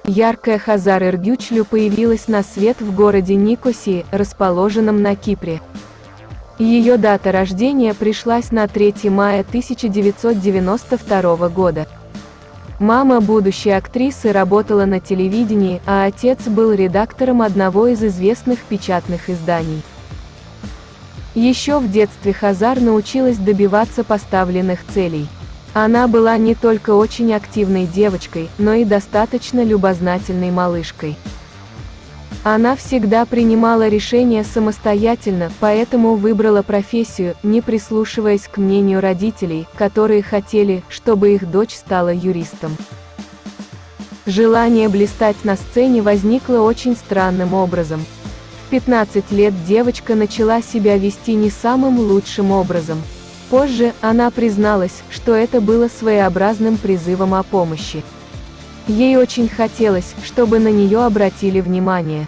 Яркая Хазар Эргючлю появилась на свет в городе Никосии, расположенном на Кипре. Ее дата рождения пришлась на 3 мая 1992 года. Мама будущей актрисы работала на телевидении, а отец был редактором одного из известных печатных изданий. Еще в детстве Хазар научилась добиваться поставленных целей. Она была не только очень активной девочкой, но и достаточно любознательной малышкой. Она всегда принимала решения самостоятельно, поэтому выбрала профессию, не прислушиваясь к мнению родителей, которые хотели, чтобы их дочь стала юристом. Желание блистать на сцене возникло очень странным образом. В 15 лет девочка начала себя вести не самым лучшим образом. Позже она призналась, что это было своеобразным призывом о помощи. Ей очень хотелось, чтобы на нее обратили внимание.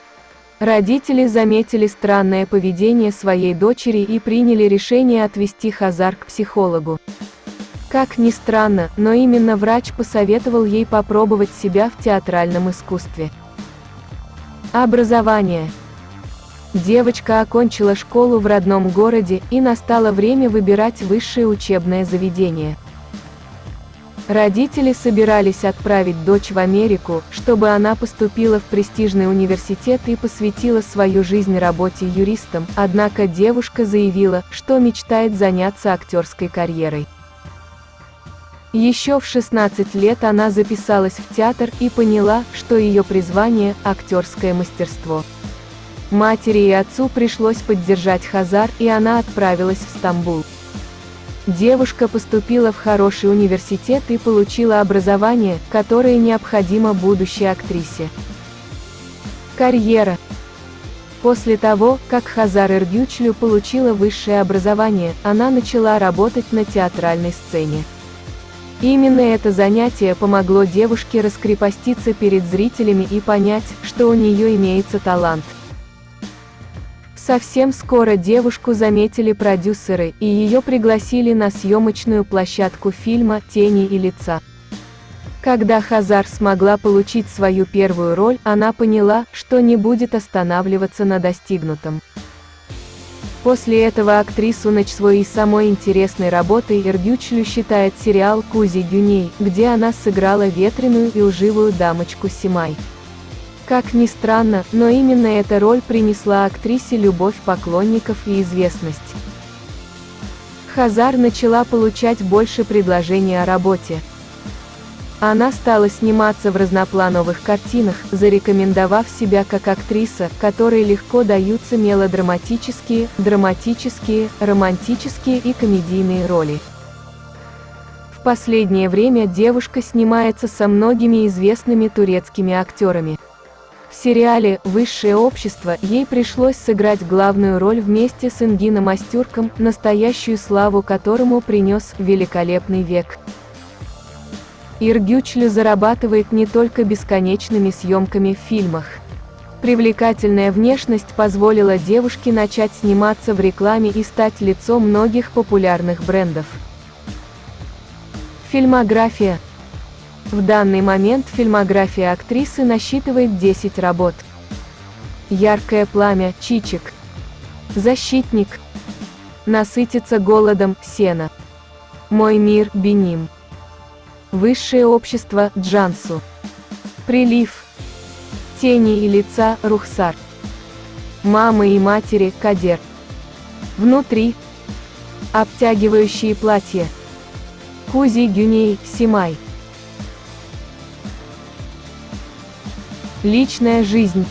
Родители заметили странное поведение своей дочери и приняли решение отвезти Хазар к психологу. Как ни странно, но именно врач посоветовал ей попробовать себя в театральном искусстве. Образование. Девочка окончила школу в родном городе, и настало время выбирать высшее учебное заведение. Родители собирались отправить дочь в Америку, чтобы она поступила в престижный университет и посвятила свою жизнь работе юристом, однако девушка заявила, что мечтает заняться актерской карьерой. Еще в 16 лет она записалась в театр и поняла, что ее призвание – актерское мастерство. Матери и отцу пришлось поддержать Хазар, и она отправилась в Стамбул. Девушка поступила в хороший университет и получила образование, которое необходимо будущей актрисе. Карьера. После того, как Хазар Эргючлю получила высшее образование, она начала работать на театральной сцене. Именно это занятие помогло девушке раскрепоститься перед зрителями и понять, что у нее имеется талант. Совсем скоро девушку заметили продюсеры, и ее пригласили на съемочную площадку фильма «Тени и лица». Когда Хазар смогла получить свою первую роль, она поняла, что не будет останавливаться на достигнутом. После этого актрису своей самой интересной работой Эргючлю считает сериал «Кузи Гюней», где она сыграла ветреную и лживую дамочку Симай. Как ни странно, но именно эта роль принесла актрисе любовь поклонников и известность. Хазар начала получать больше предложений о работе. Она стала сниматься в разноплановых картинах, зарекомендовав себя как актриса, которой легко даются мелодраматические, драматические, романтические и комедийные роли. В последнее время девушка снимается со многими известными турецкими актерами. В сериале «Высшее общество» ей пришлось сыграть главную роль вместе с Энгином Астюрком, настоящую славу которому принес «Великолепный век». Эргючлю зарабатывает не только бесконечными съемками в фильмах. Привлекательная внешность позволила девушке начать сниматься в рекламе и стать лицом многих популярных брендов. Фильмография. В данный момент фильмография актрисы насчитывает 10 работ. «Яркое пламя», Чичик. «Защитник», «Насытиться голодом», Сена. «Мой мир», Беним. «Высшее общество», Джансу. «Прилив», «Тени и лица», Рухсар. «Мамы и матери», Кадер. «Внутри», «Обтягивающие платья», Кузи Гюней, Симай. Личная жизнь.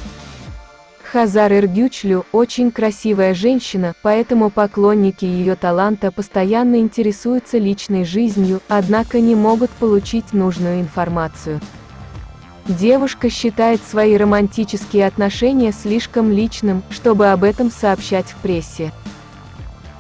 Хазар Эргючлю – очень красивая женщина, поэтому поклонники ее таланта постоянно интересуются личной жизнью, однако не могут получить нужную информацию. Девушка считает свои романтические отношения слишком личным, чтобы об этом сообщать в прессе.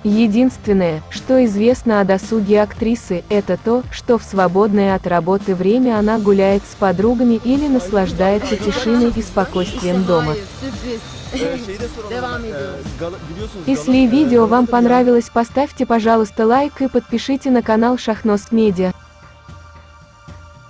Единственное, что известно о досуге актрисы, это то, что в свободное от работы время она гуляет с подругами или наслаждается тишиной и спокойствием дома. Если видео вам понравилось, поставьте, пожалуйста, лайк и подпишите на канал Шахнос Медиа.